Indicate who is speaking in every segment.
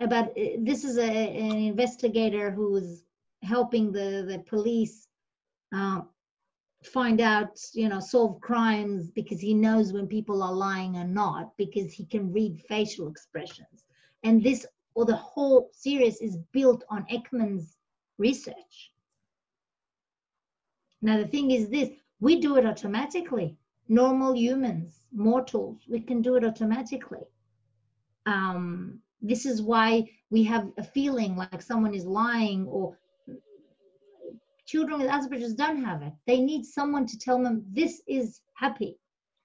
Speaker 1: this is an investigator who's helping the police find out, solve crimes, because he knows when people are lying or not, because he can read facial expressions. And the whole series is built on Ekman's research. Now, the thing is this, we do it automatically. Normal humans, mortals, we can do it automatically. This is why we have a feeling like someone is lying, or children with Asperger's don't have it. They need someone to tell them this is happy.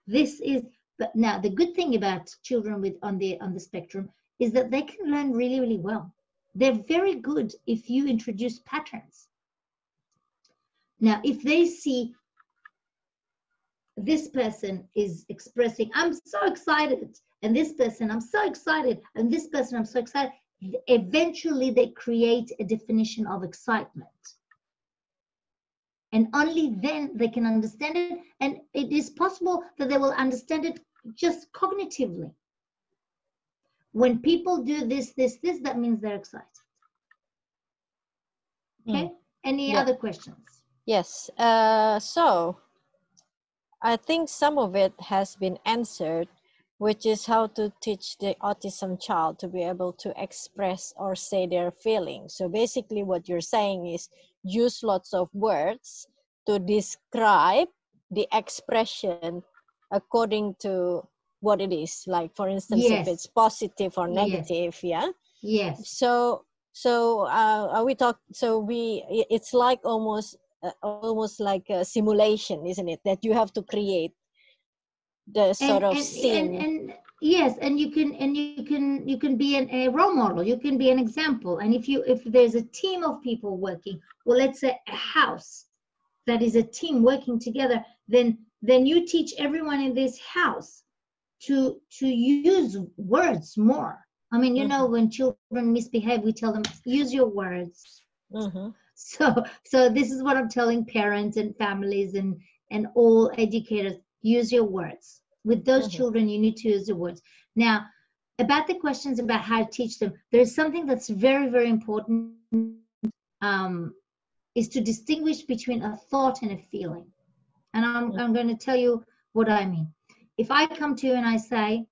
Speaker 1: But now the good thing about children on the spectrum is that they can learn really, really well. They're very good if you introduce patterns. Now, if they see this person is expressing, I'm so excited, and this person, I'm so excited, and this person, I'm so excited, eventually they create a definition of excitement. And only then they can understand it. And it is possible that they will understand it just cognitively. When people do this, that means they're excited. Okay? Any other questions?
Speaker 2: Yes. So I think some of it has been answered, which is how to teach the autism child to be able to express or say their feelings. So basically what you're saying is use lots of words to describe the expression according to what it is. Like, for instance, if it's positive or negative,
Speaker 1: Yes.
Speaker 2: So it's like almost like a simulation, isn't it? That you have to create the sort of scene.
Speaker 1: And yes, and you can be a role model. You can be an example. And if there's a team of people working, well, let's say a house that is a team working together, then you teach everyone in this house to use words more. I mean, when children misbehave, we tell them, use your words. So this is what I'm telling parents and families and all educators, use your words. With those children, you need to use the words. Now, about the questions about how to teach them, there's something that's very, very important, is to distinguish between a thought and a feeling. And I'm going to tell you what I mean. If I come to you and I say,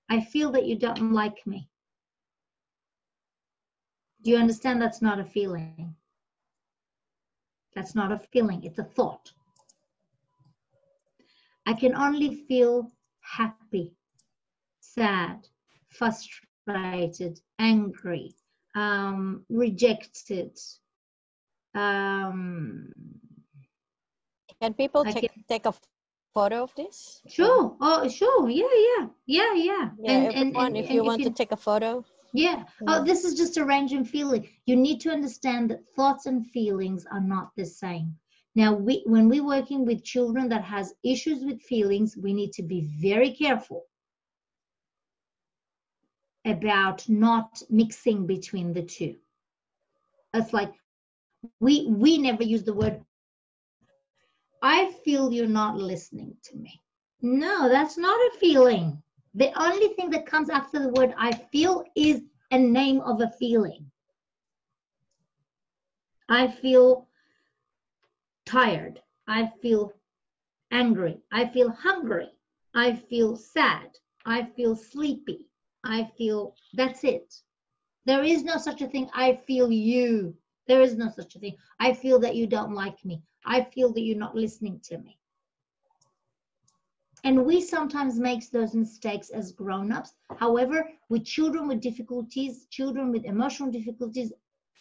Speaker 1: I feel that you don't like me. Do you understand that's not a feeling? That's not a feeling, it's a thought. I can only feel happy, sad, frustrated, angry, rejected.
Speaker 2: Can people take a photo of this?
Speaker 1: Sure. Oh, sure. Yeah.
Speaker 2: And if you want to take a photo.
Speaker 1: Yeah. Oh, this is just a range in feeling. You need to understand that thoughts and feelings are not the same. Now, when we're working with children that has issues with feelings, we need to be very careful about not mixing between the two. It's like we never use the word, I feel you're not listening to me. No, that's not a feeling. The only thing that comes after the word I feel is a name of a feeling. I feel tired. I feel angry. I feel hungry. I feel sad. I feel sleepy. I feel, that's it. There is no such a thing, I feel you. There is no such a thing. I feel that you don't like me. I feel that you're not listening to me. And we sometimes make those mistakes as grown-ups. However, with children with difficulties, children with emotional difficulties,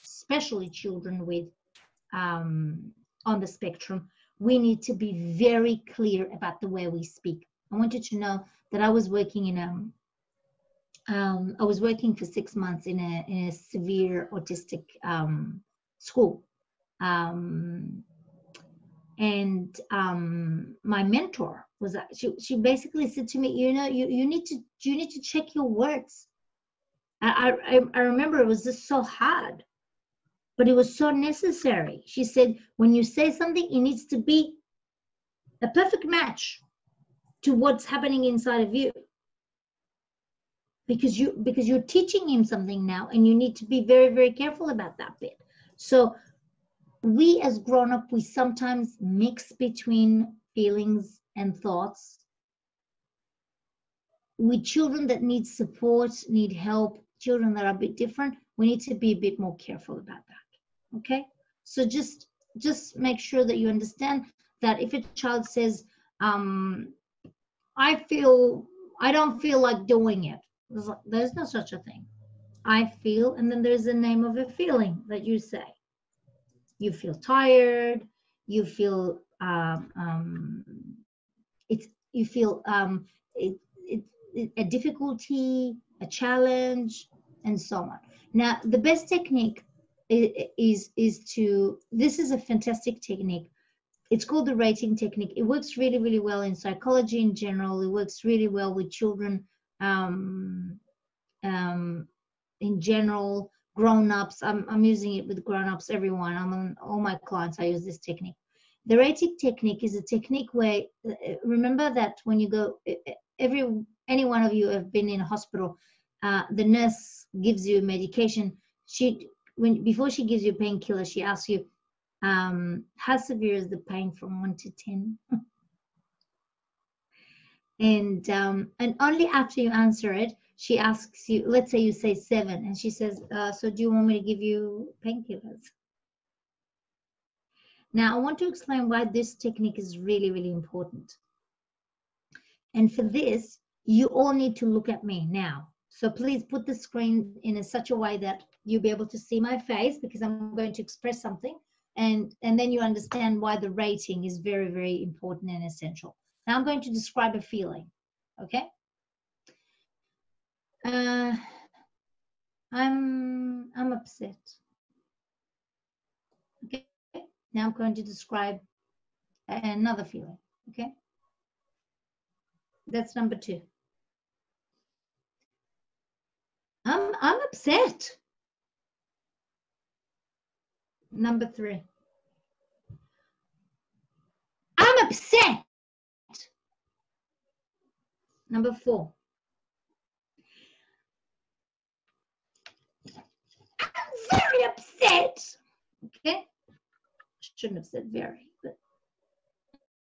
Speaker 1: especially children with on the spectrum, we need to be very clear about the way we speak. I want you to know that I was working in I was working for 6 months in a severe autistic school. My mentor was, she basically said to me, you need to check your words. I remember it was just so hard, but it was so necessary. She said, when you say something, it needs to be a perfect match to what's happening inside of you. because you're teaching him something now, and you need to be very, very careful about that bit. So we as grown-up, we sometimes mix between feelings and thoughts. With children that need support, need help, children that are a bit different, we need to be a bit more careful about that. Okay? So just make sure that you understand that if a child says, I don't feel like doing it, there's no such a thing. I feel, and then there's the name of a feeling that you say. You feel tired, you feel a difficulty, a challenge, and so on. Now, the best technique is to, this is a fantastic technique. It's called the rating technique. It works really, really well in psychology in general. It works really well with children in general, grown-ups. I'm using it with grown-ups, everyone. I'm on all my clients, I use this technique. The rating technique is a technique where, remember that when you go, any one of you have been in a hospital, the nurse gives you medication. Before she gives you a painkiller, she asks you, how severe is the pain from 1 to 10? And only after you answer it, she asks you, let's say you say 7, and she says, so do you want me to give you painkillers? Now, I want to explain why this technique is really, really important. And for this, you all need to look at me now. So please put the screen in such a way that you'll be able to see my face, because I'm going to express something. And then you understand why the rating is very, very important and essential. Now I'm going to describe a feeling, okay? I'm upset. Okay, now I'm going to describe another feeling, okay? That's number 2. I'm upset. Number 3. I'm upset. Number 4. I'm very upset. Okay? Shouldn't have said very, but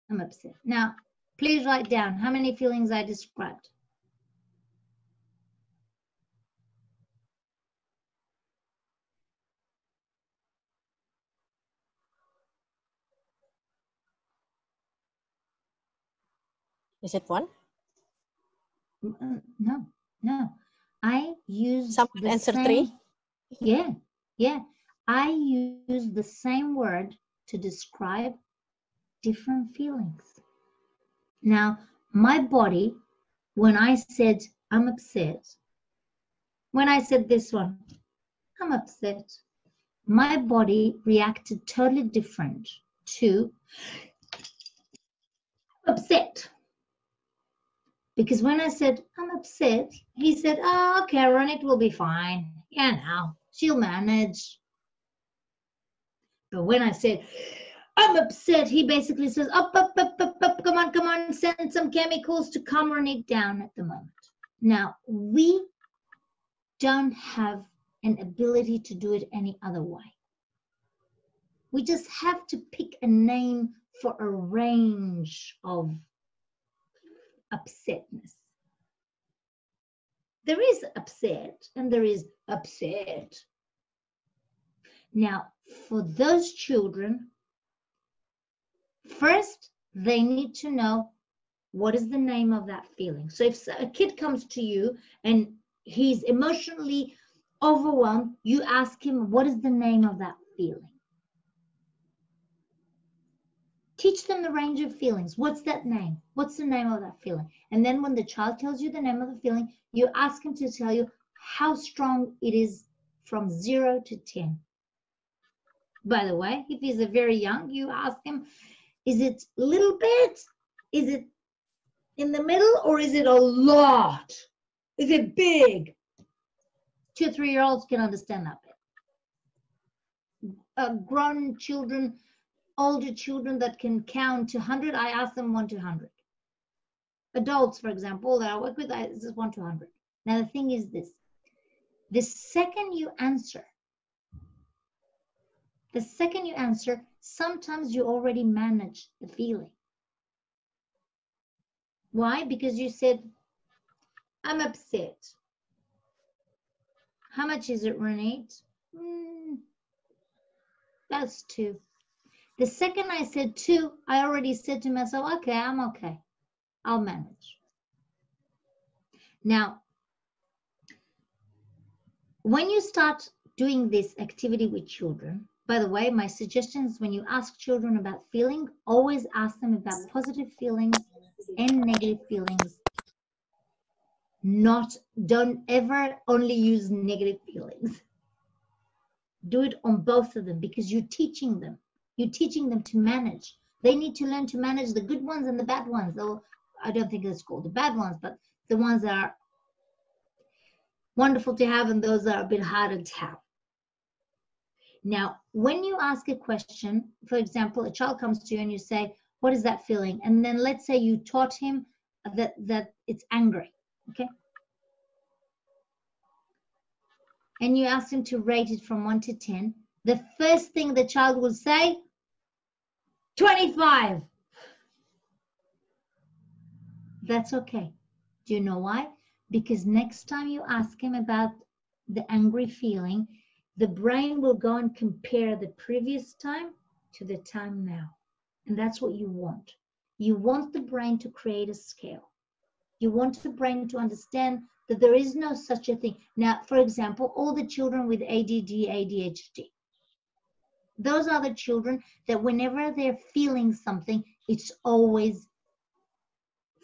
Speaker 1: I'm upset. Now, please write down how many feelings I described.
Speaker 2: Is it 1?
Speaker 1: No. I use
Speaker 2: Someone
Speaker 1: the
Speaker 2: answer
Speaker 1: same.
Speaker 2: 3?
Speaker 1: Yeah. I use the same word to describe different feelings. Now, my body, when I said I'm upset, when I said this one, I'm upset, my body reacted totally different to upset. Because when I said, I'm upset, he said, oh, okay, Ronit will be fine. Yeah, now, she'll manage. But when I said, I'm upset, he basically says, up, come on, send some chemicals to calm Ronit down at the moment. Now, we don't have an ability to do it any other way. We just have to pick a name for a range of upsetness. There is upset and there is upset. Now, for those children, first, they need to know what is the name of that feeling. So if a kid comes to you and he's emotionally overwhelmed, you ask him, what is the name of that feeling? Teach them the range of feelings. What's that name? What's the name of that feeling? And then when the child tells you the name of the feeling, you ask him to tell you how strong it is from 0 to 10. By the way, if he's a very young, you ask him, is it a little bit? Is it in the middle, or is it a lot? Is it big? 2 or 3-year-olds can understand that bit. Grown children, older children that can count to 100, I ask them 1 to 100. Adults, for example, that I work with, this is 1 to 100. Now, the thing is this. The second you answer, sometimes you already manage the feeling. Why? Because you said, I'm upset. How much is it, Ronit? That's 2. The second I said 2, I already said to myself, okay, I'm okay. I'll manage. Now, when you start doing this activity with children, by the way, my suggestion is when you ask children about feeling, always ask them about positive feelings and negative feelings. Don't ever only use negative feelings. Do it on both of them, because you're teaching them. You're teaching them to manage. They need to learn to manage the good ones and the bad ones. Though I don't think it's called the bad ones, but the ones that are wonderful to have and those that are a bit harder to have. Now, when you ask a question, for example, a child comes to you and you say, what is that feeling? And then let's say you taught him that it's angry, okay? And you ask him to rate it from 1 to 10. The first thing the child will say, 25. That's okay. Do you know why? Because next time you ask him about the angry feeling, the brain will go and compare the previous time to the time now. And that's what you want. You want the brain to create a scale. You want the brain to understand that there is no such a thing. Now, for example, all the children with ADD, ADHD, those are the children that whenever they're feeling something, it's always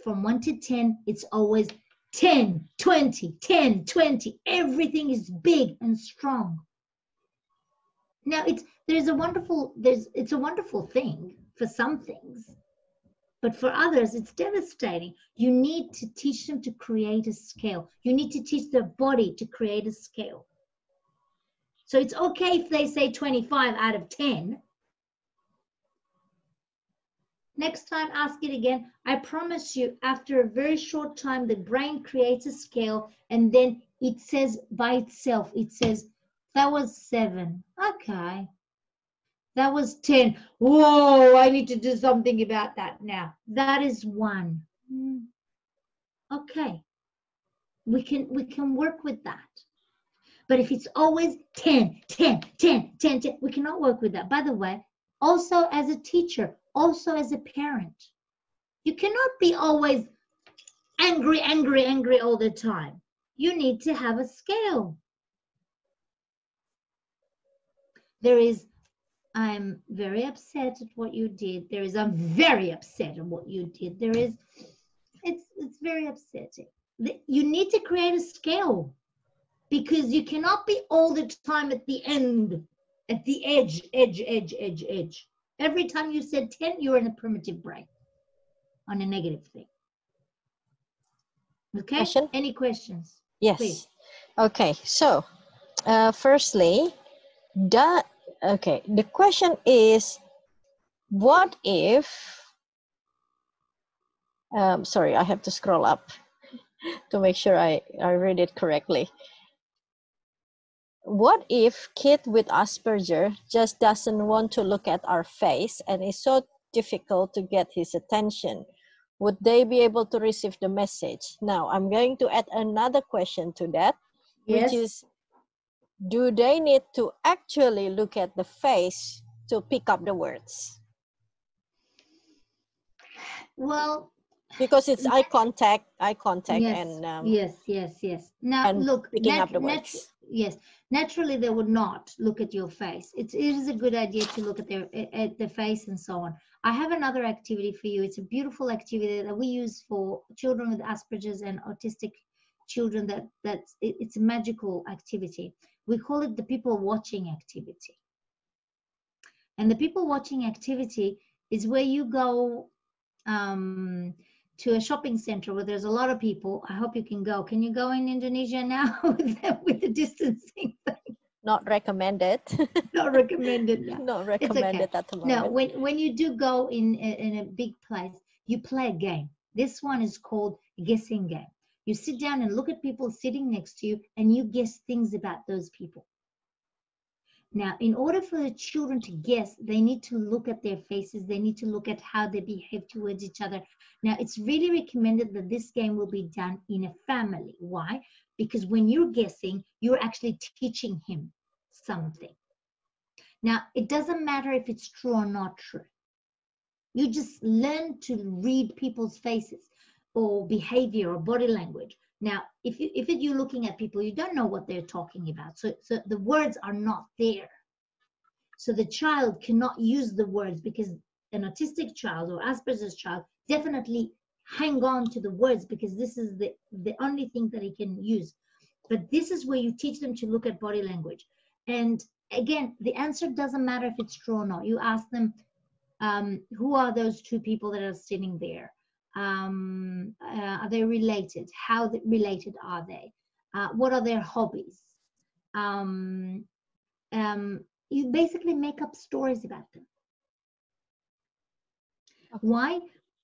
Speaker 1: from 1 to 10, it's always 10, 20, 10, 20. Everything is big and strong. Now, it's a wonderful thing for some things, but for others, it's devastating. You need to teach them to create a scale. You need to teach their body to create a scale. So it's okay if they say 25 out of 10. Next time, ask it again. I promise you, after a very short time, the brain creates a scale, and then it says by itself, it says, that was 7. Okay. That was 10. Whoa, I need to do something about that now. That is 1. Okay. We can work with that. But if it's always 10, 10, 10, 10, 10, we cannot work with that. By the way, also as a teacher, also as a parent, you cannot be always angry, angry, angry all the time. You need to have a scale. There is, I'm very upset at what you did. There is, I'm very upset at what you did. There is, it's very upsetting. You need to create a scale, because you cannot be all the time at the end, at the edge. Every time you said 10, you're in a primitive brain on a negative thing. Okay?
Speaker 2: Question?
Speaker 1: Any questions?
Speaker 2: Yes.
Speaker 1: Please.
Speaker 2: Okay, so firstly, the question is, what if, sorry, I have to scroll up to make sure I read it correctly. What if kid with Asperger just doesn't want to look at our face and it's so difficult to get his attention? Would they be able to receive the message? Now, I'm going to add another question to that,
Speaker 1: Yes.
Speaker 2: which is, do they need to actually look at the face to pick up the words?
Speaker 1: Well,
Speaker 2: because it's eye contact,
Speaker 1: yes,
Speaker 2: and
Speaker 1: yes. Now,
Speaker 2: and
Speaker 1: look,
Speaker 2: picking up the words.
Speaker 1: Yes, naturally they would not look at your face. It is a good idea to look at the face and so on. I have another activity for you. It's a beautiful activity that we use for children with Asperger's and autistic children. It's a magical activity. We call it the people watching activity. And the people watching activity is where you go to a shopping center where there's a lot of people. I hope you can go. Can you go in Indonesia now with the distancing thing?
Speaker 2: Not recommended.
Speaker 1: Not recommended. No.
Speaker 2: Not recommended
Speaker 1: okay.
Speaker 2: at the moment.
Speaker 1: No, when you do go in a big place, you play a game. This one is called a guessing game. You sit down and look at people sitting next to you, and you guess things about those people. Now, in order for the children to guess, they need to look at their faces. They need to look at how they behave towards each other. Now, it's really recommended that this game will be done in a family. Why? Because when you're guessing, you're actually teaching him something. Now, it doesn't matter if it's true or not true. You just learn to read people's faces or behavior or body language. Now, if you're looking at people, you don't know what they're talking about. So the words are not there. So the child cannot use the words, because an autistic child or Asperger's child definitely hang on to the words, because this is the only thing that he can use. But this is where you teach them to look at body language. And again, the answer doesn't matter if it's true or not. You ask them, who are those two people that are sitting there? Are they related? How related are they? What are their hobbies? You basically make up stories about them. Okay. Why?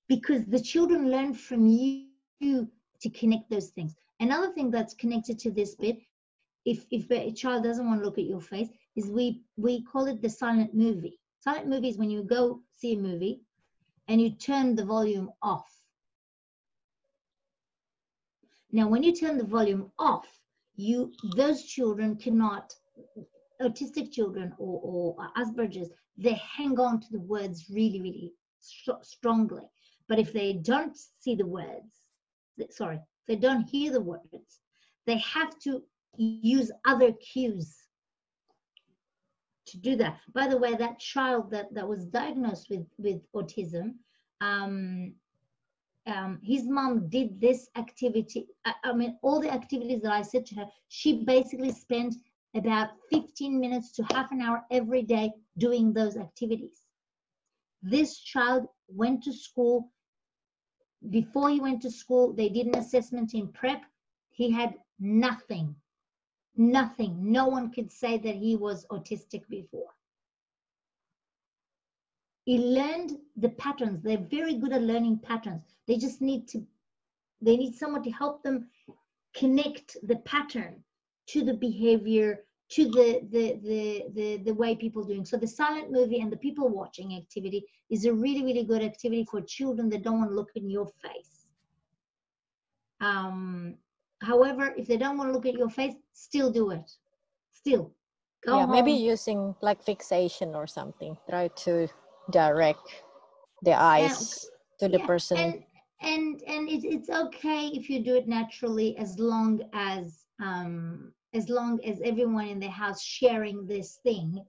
Speaker 1: Because the children learn from you to connect those things. Another thing that's connected to this bit, if a child doesn't want to look at your face, is we call it the silent movie. Silent movie is when you go see a movie and you turn the volume off. Now, when you turn the volume off, those children cannot, autistic children or Asperger's, they hang on to the words really, really strongly. But if they don't see the words, if they don't hear the words, they have to use other cues to do that. By the way, that child that was diagnosed with autism, his mom did this activity. I mean, all the activities that I said to her, she basically spent about 15 minutes to half an hour every day doing those activities. This child went to school. Before he went to school, they did an assessment in prep. He had nothing. No one could say that he was autistic before. He learned the patterns. They're very good at learning patterns. They just need someone to help them connect the pattern to the behavior, to the way people are doing. So the silent movie and the people watching activity is a really, really good activity for children that don't want to look in your face. However, if they don't want to look at your face, still do it. Still. Go home.
Speaker 2: Maybe using like fixation or something. Try to direct the eyes to the person.
Speaker 1: And it's okay if you do it naturally, as long as everyone in the house sharing this thing,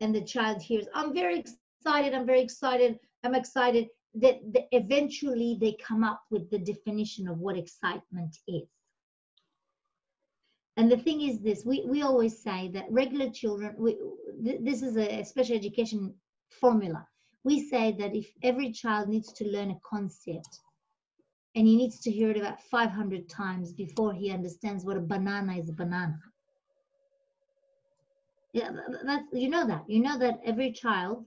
Speaker 1: and the child hears, I'm excited, that eventually they come up with the definition of what excitement is. And the thing is this, we always say that regular children, this is a special education formula. We say that if every child needs to learn a concept, and he needs to hear it about 500 times before he understands what a banana is a banana. Yeah, you know that every child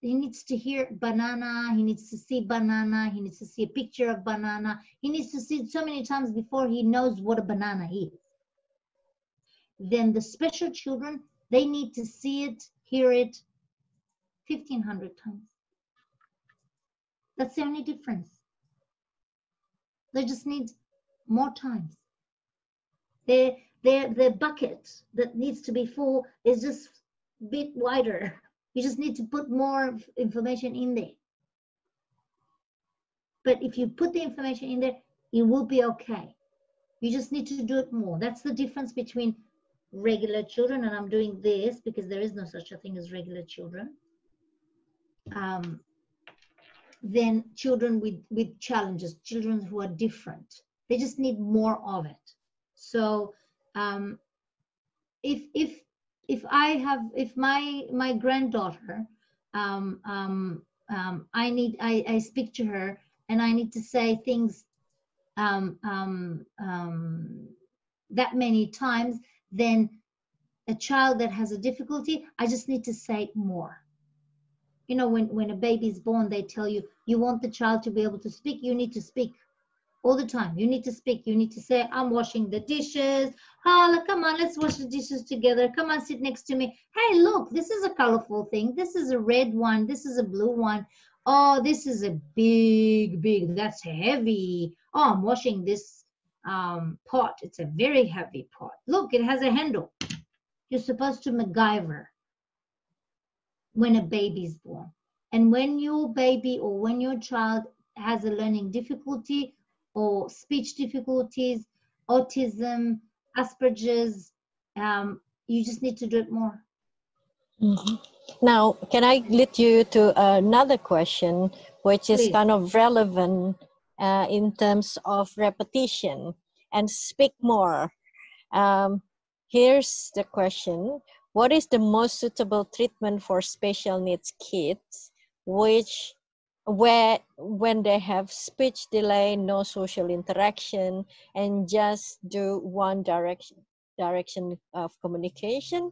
Speaker 1: he needs to hear banana, he needs to see banana, he needs to see a picture of banana, he needs to see it so many times before he knows what a banana is. Then the special children, they need to see it, hear it 1,500 times. That's the only difference. They just need more times. The bucket that needs to be full is just a bit wider. You just need to put more information in there. But if you put the information in there, it will be okay. You just need to do it more. That's the difference between regular children, and I'm doing this because there is no such a thing as regular children. Then children with challenges, children who are different. They just need more of it. So if my granddaughter, I speak to her and I need to say things that many times, then a child that has a difficulty, I just need to say more. You know, when a baby is born, they tell you, you want the child to be able to speak, you need to speak all the time. You need to speak. You need to say, I'm washing the dishes. Hala, come on, let's wash the dishes together. Come on, sit next to me. Hey, look, this is a colorful thing. This is a red one. This is a blue one. Oh, this is a big, that's heavy. Oh, I'm washing this pot. It's a very heavy pot. Look, it has a handle. You're supposed to MacGyver when a baby's born. And when your baby or when your child has a learning difficulty or speech difficulties, autism, Asperger's, you just need to do it more.
Speaker 2: Mm-hmm. Now, can I lead you to another question, which is
Speaker 1: Please.
Speaker 2: kind of relevant in terms of repetition and speak more. Here's the question. What is the most suitable treatment for special needs kids, when they have speech delay, no social interaction, and just do one direction of communication?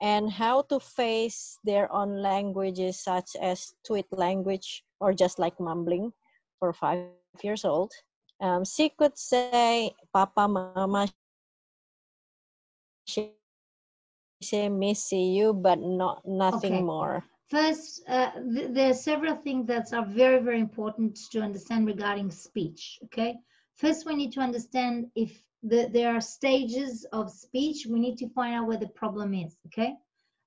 Speaker 2: And how to face their own languages such as tweet language or just like mumbling for 5 years old. She could say, Papa, Mama, she say, Missy you, but nothing
Speaker 1: Okay.
Speaker 2: more.
Speaker 1: First, there are several things that are very, very important to understand regarding speech, okay? First, we need to understand if there are stages of speech. We need to find out where the problem is, okay?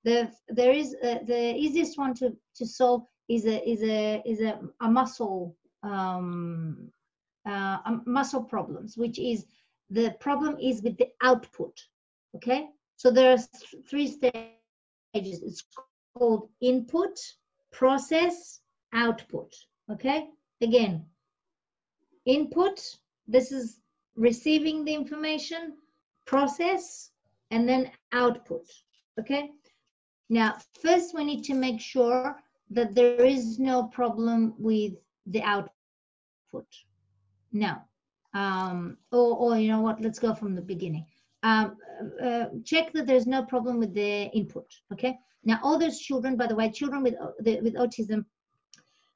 Speaker 1: The easiest one to solve is a muscle muscle problems, which is the problem is with the output, okay? So there are 3 stages. It's called input, process, output, okay? Again, input, this is receiving the information, process, and then output, okay? Now, first we need to make sure that there is no problem with the output. Now, or you know what, let's go from the beginning. Check that there's no problem with the input, okay? Now, all those children, by the way, children with autism,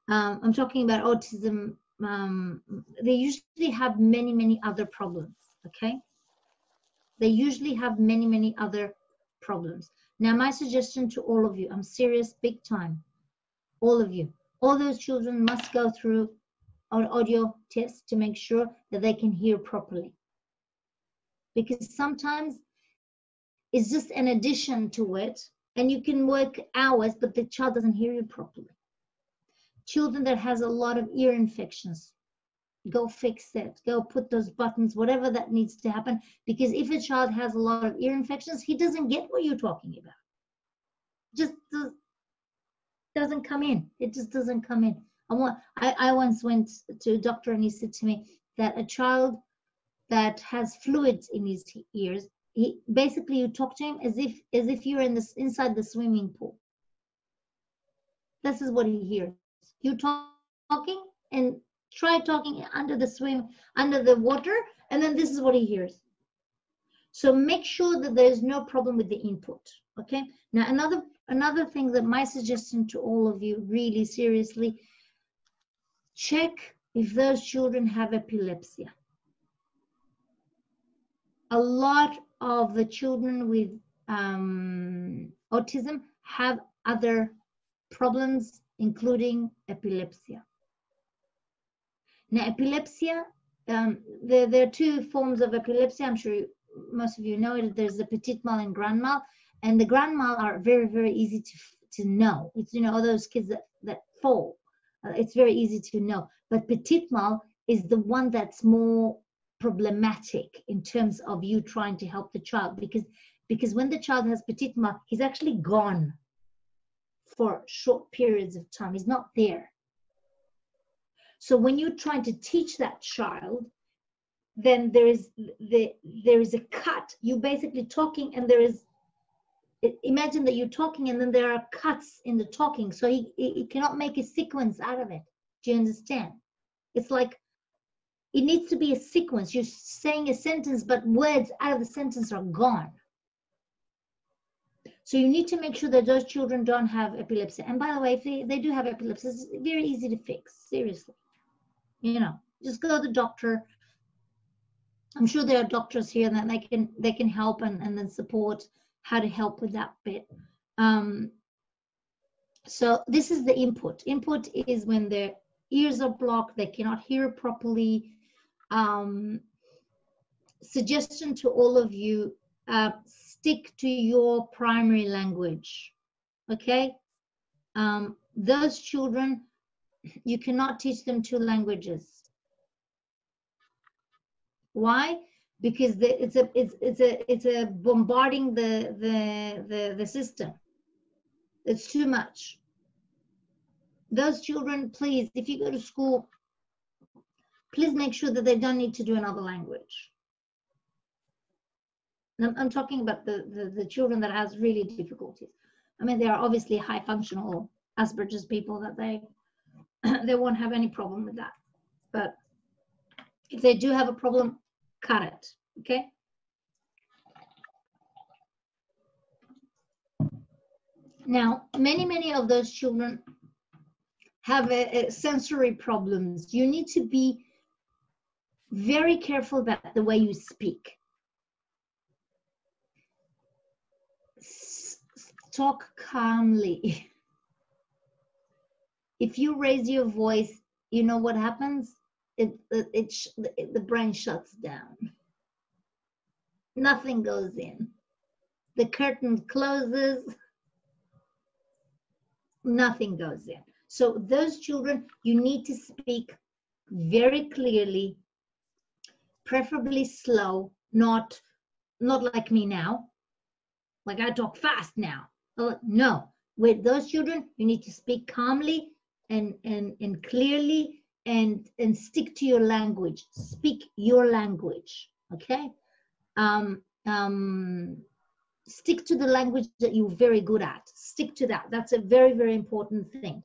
Speaker 1: I'm talking about autism, they usually have many other problems, okay? They usually have many other problems. Now, my suggestion to all of you, I'm serious, big time, all of you, all those children must go through an audio test to make sure that they can hear properly. Because sometimes it's just an addition to it, and you can work hours, but the child doesn't hear you properly. Children that has a lot of ear infections, go fix it, go put those buttons, whatever that needs to happen, because if a child has a lot of ear infections, he doesn't get what you're talking about. Just doesn't come in. It just doesn't come in. I once went to a doctor and he said to me that a child that has fluids in his ears, basically you talk to him as if you're inside the swimming pool. This is what he hears. You talking and try talking under the water, and then this is what he hears. So make sure that there's no problem with the input, okay? Now, another thing that my suggestion to all of you, really seriously, check if those children have epilepsy. A lot of the children with autism have other problems, including epilepsy. Now, epilepsy, there are 2 forms of epilepsy. I'm sure most of you know it. There's the petit mal and grand mal, and the grand mal are very easy to know. It's, you know, all those kids that fall. It's very easy to know. But petit mal is the one that's more problematic in terms of you trying to help the child, because when the child has petit mal, he's actually gone for short periods of time. He's not there. So when you're trying to teach that child, then there is a cut. You're basically talking, and imagine that you're talking and then there are cuts in the talking, so he cannot make a sequence out of it. Do you understand? It's like it needs to be a sequence. You're saying a sentence, but words out of the sentence are gone. So you need to make sure that those children don't have epilepsy. And by the way, if they do have epilepsy, it's very easy to fix, seriously. You know, Just go to the doctor. I'm sure there are doctors here that they can help and then support how to help with that bit. So this is the input. Input is when their ears are blocked, they cannot hear properly. Suggestion to all of you, stick to your primary language, okay? Those children, you cannot teach them 2 languages. Why? Because it's a bombarding the system. It's too much. Those children, please, if you go to school, please make sure that they don't need to do another language. I'm talking about the children that has really difficulties. I mean, there are obviously high functional Asperger's people that they won't have any problem with that. But if they do have a problem, cut it, okay? Now, many of those children have sensory problems. You need to be very careful about the way you speak. Talk calmly. If you raise your voice, you know what happens? The brain shuts down. Nothing goes in. The curtain closes. Nothing goes in. So those children, you need to speak very clearly, preferably slow, not like me now. Like I talk fast now. No, with those children, you need to speak calmly and clearly and stick to your language. Speak your language, okay? Stick to the language that you're very good at. Stick to that. That's a very, very important thing.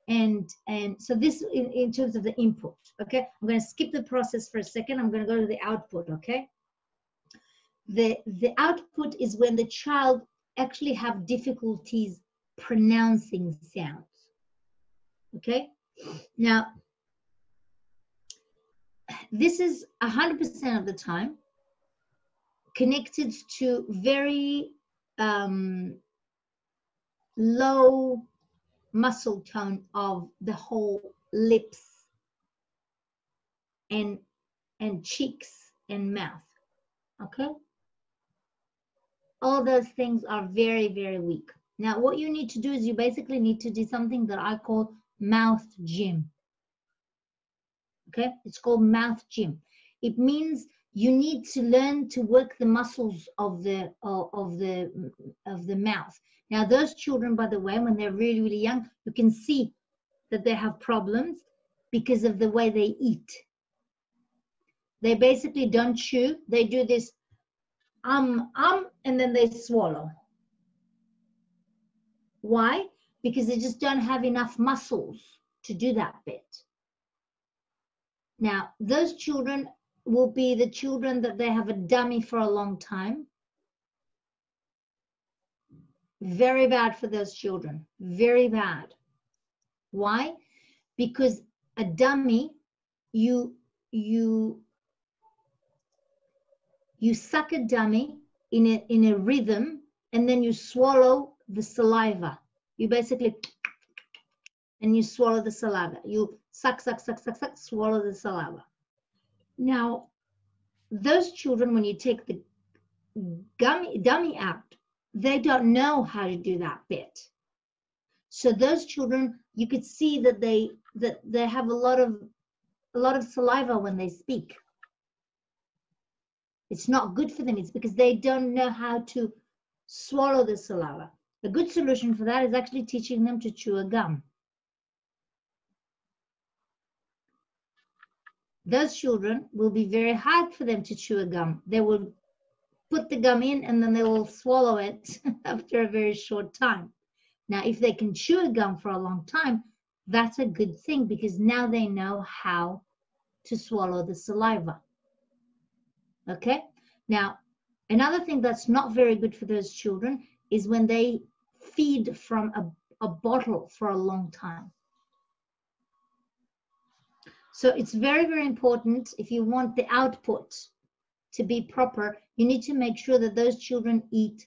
Speaker 1: And so this in terms of the input, okay? I'm going to skip the process for a second. I'm going to go to the output, okay? The output is when the child actually have difficulties pronouncing sounds, okay? Now, this is 100% of the time connected to very low muscle tone of the whole lips and cheeks and mouth, okay? All those things are very, very weak. Now, what you need to do is you basically need to do something that I call mouth gym. Okay, it's called mouth gym. It means you need to learn to work the muscles of the mouth. Now, those children, by the way, when they're really, really young, you can see that they have problems because of the way they eat. They basically don't chew. They do this and then they swallow. Why? Because they just don't have enough muscles to do that bit. Now, those children will be the children that they have a dummy for a long time. Very bad for those children, very bad. Why? Because a dummy, you suck a dummy in a rhythm, and then you swallow the saliva. You basically, and you swallow the saliva. You suck, swallow the saliva. Now, those children, when you take the dummy out, they don't know how to do that bit. So those children, you could see that they have a lot of saliva when they speak. It's not good for them. It's because they don't know how to swallow the saliva. A good solution for that is actually teaching them to chew a gum. Those children will be very hard for them to chew a gum. They will put the gum in and then they will swallow it after a very short time. Now, if they can chew a gum for a long time, that's a good thing because now they know how to swallow the saliva. Okay? Now, another thing that's not very good for those children is when they feed from a bottle for a long time. So it's very, very important. If you want the output to be proper, you need to make sure that those children eat